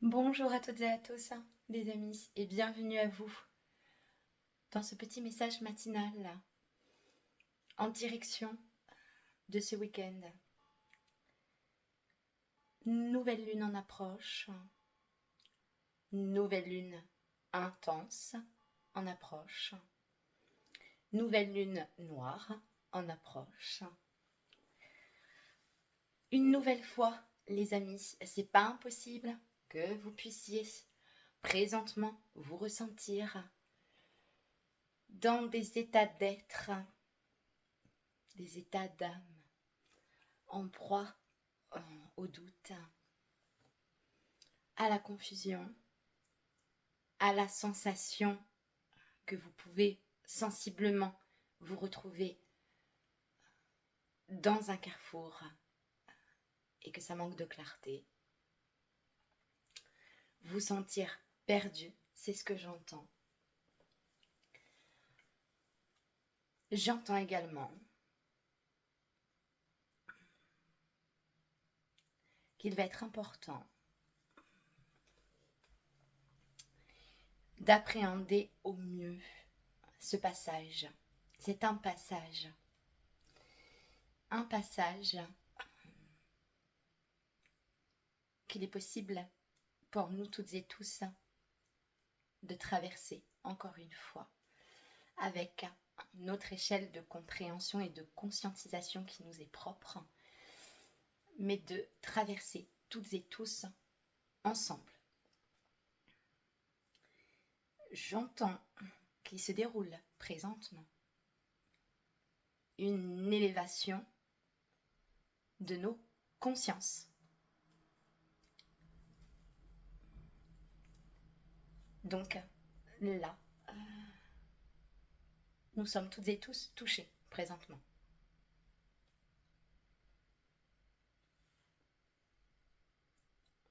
Bonjour à toutes et à tous, les amis, et bienvenue à vous dans ce petit message matinal en direction de ce week-end. Nouvelle lune en approche, nouvelle lune intense en approche, nouvelle lune noire en approche. Une nouvelle fois, les amis, c'est pas impossible que vous puissiez présentement vous ressentir dans des états d'être, des états d'âme, en proie au doute, à la confusion, à la sensation que vous pouvez sensiblement vous retrouver dans un carrefour et que ça manque de clarté. Vous sentir perdu, c'est ce que j'entends. J'entends également qu'il va être important d'appréhender au mieux ce passage. C'est un passage qu'il est possible pour nous toutes et tous de traverser encore une fois avec notre échelle de compréhension et de conscientisation qui nous est propre, mais de traverser toutes et tous ensemble. J'entends qu'il se déroule présentement une élévation de nos consciences. Donc là, nous sommes toutes et tous touchés présentement.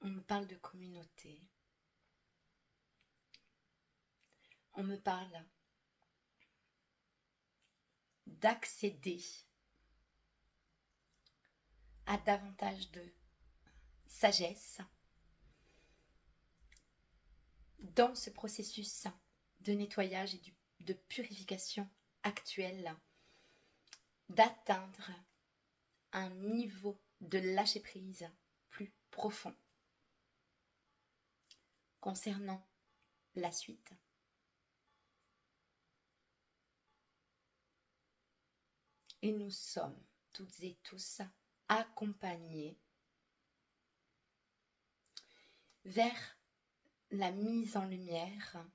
On me parle de communauté. On me parle d'accéder à davantage de sagesse dans ce processus de nettoyage et de purification actuel, d'atteindre un niveau de lâcher-prise plus profond concernant la suite. Et nous sommes toutes et tous accompagnés vers la mise en lumière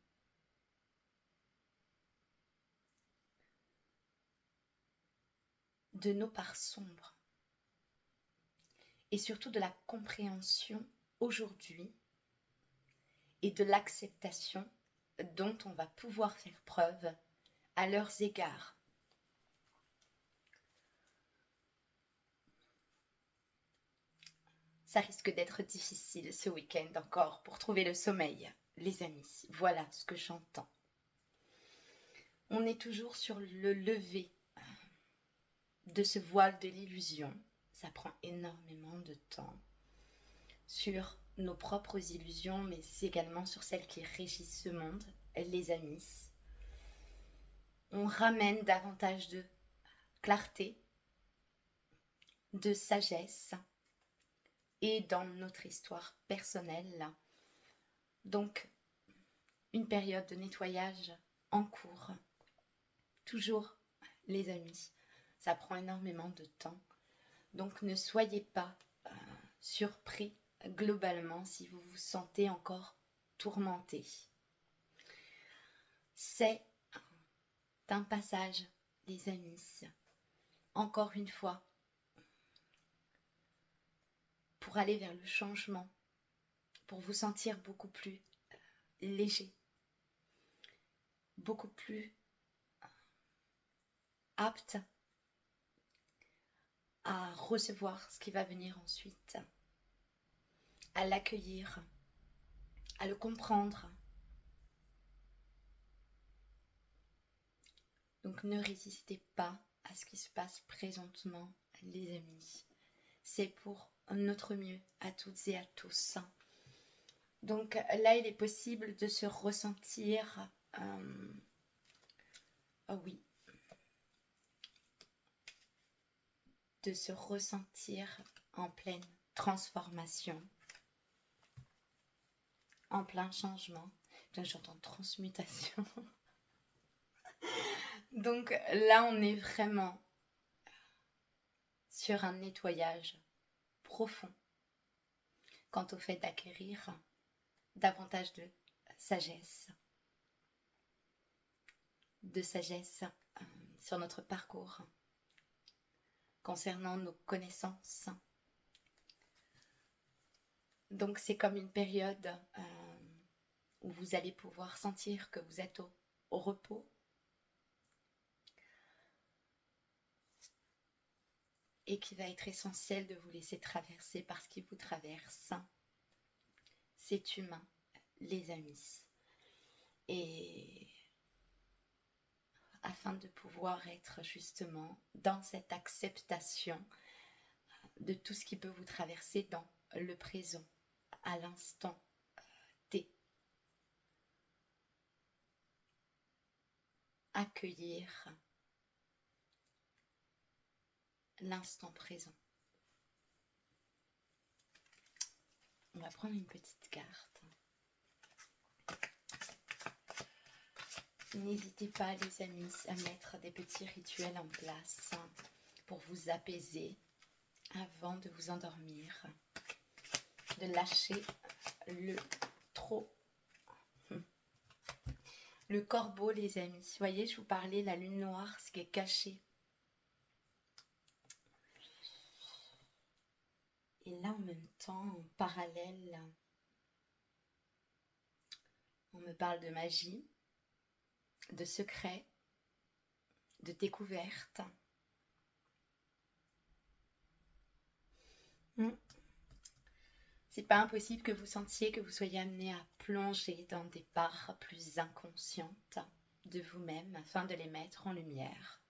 de nos parts sombres et surtout de la compréhension aujourd'hui et de l'acceptation dont on va pouvoir faire preuve à leurs égards. Ça risque d'être difficile ce week-end encore pour trouver le sommeil, les amis. Voilà ce que j'entends. On est toujours sur le lever de ce voile de l'illusion. Ça prend énormément de temps sur nos propres illusions, mais également sur celles qui régissent ce monde, les amis. On ramène davantage de clarté, de sagesse et dans notre histoire personnelle. Donc, une période de nettoyage en cours. Toujours, les amis, ça prend énormément de temps. Donc, ne soyez pas surpris globalement si vous vous sentez encore tourmenté. C'est un passage, les amis, encore une fois, pour aller vers le changement, pour vous sentir beaucoup plus léger, beaucoup plus apte à recevoir ce qui va venir ensuite, à l'accueillir, à le comprendre. Donc ne résistez pas à ce qui se passe présentement, les amis. C'est pour notre mieux à toutes et à tous. Donc là, il est possible de se ressentir... oh oui. De se ressentir en pleine transformation, en plein changement. J'entends transmutation. Donc là, on est vraiment sur un nettoyage profond quant au fait d'acquérir davantage de sagesse sur notre parcours concernant nos connaissances. Donc c'est comme une période où vous allez pouvoir sentir que vous êtes au repos, et qu'il va être essentiel de vous laisser traverser par ce qui vous traverse. C'est humain, les amis. Et afin de pouvoir être justement dans cette acceptation de tout ce qui peut vous traverser dans le présent, à l'instant T. Accueillir l'instant présent. On va prendre une petite carte. N'hésitez pas, les amis, à mettre des petits rituels en place pour vous apaiser avant de vous endormir, de lâcher le trop. Le corbeau, les amis. Vous voyez, je vous parlais, la lune noire, ce qui est caché. Et là, en même temps, en parallèle, on me parle de magie, de secrets, de découvertes. C'est pas impossible que vous sentiez que vous soyez amené à plonger dans des parts plus inconscientes de vous-même afin de les mettre en lumière.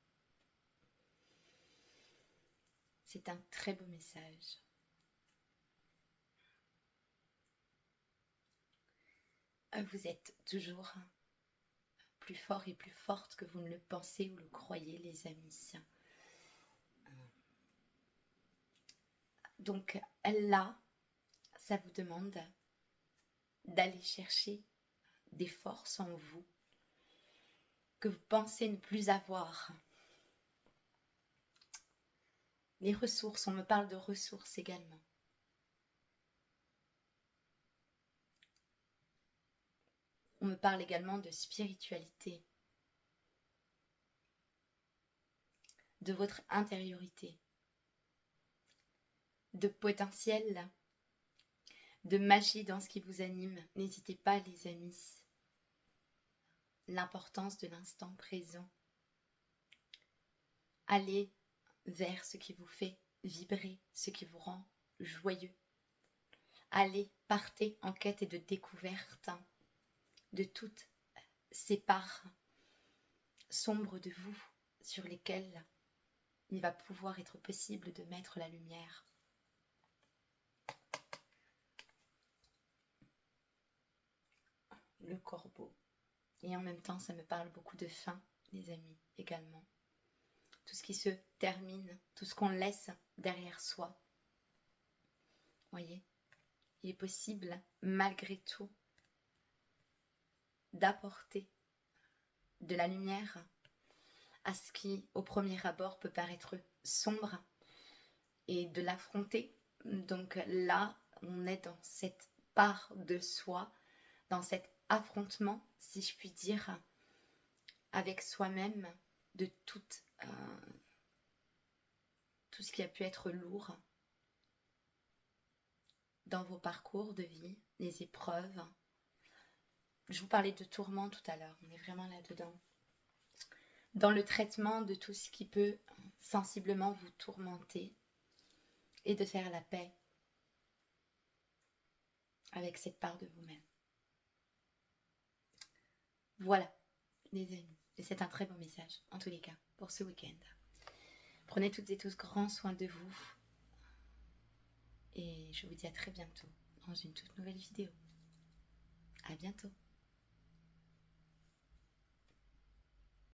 C'est un très beau message. Vous êtes toujours plus fort et plus forte que vous ne le pensez ou le croyez, les amis. Donc là, ça vous demande d'aller chercher des forces en vous que vous pensez ne plus avoir. Les ressources, on me parle de ressources également. On me parle également de spiritualité, de votre intériorité, de potentiel, de magie dans ce qui vous anime. N'hésitez pas, les amis. L'importance de l'instant présent. Allez vers ce qui vous fait vibrer, ce qui vous rend joyeux. Allez, partez en quête et de découverte de toutes ces parts sombres de vous sur lesquelles il va pouvoir être possible de mettre la lumière. Le corbeau. Et en même temps, ça me parle beaucoup de fin, les amis, également. Tout ce qui se termine, tout ce qu'on laisse derrière soi. Voyez, il est possible, malgré tout, d'apporter de la lumière à ce qui, au premier abord, peut paraître sombre et de l'affronter. Donc là, on est dans cette part de soi, dans cet affrontement, si je puis dire, avec soi-même, de tout ce qui a pu être lourd dans vos parcours de vie, les épreuves. Je vous parlais de tourment tout à l'heure, on est vraiment là-dedans. Dans le traitement de tout ce qui peut sensiblement vous tourmenter et de faire la paix avec cette part de vous-même. Voilà, les amis. Et c'est un très beau message, en tous les cas, pour ce week-end. Prenez toutes et tous grand soin de vous. Et je vous dis à très bientôt dans une toute nouvelle vidéo. À bientôt.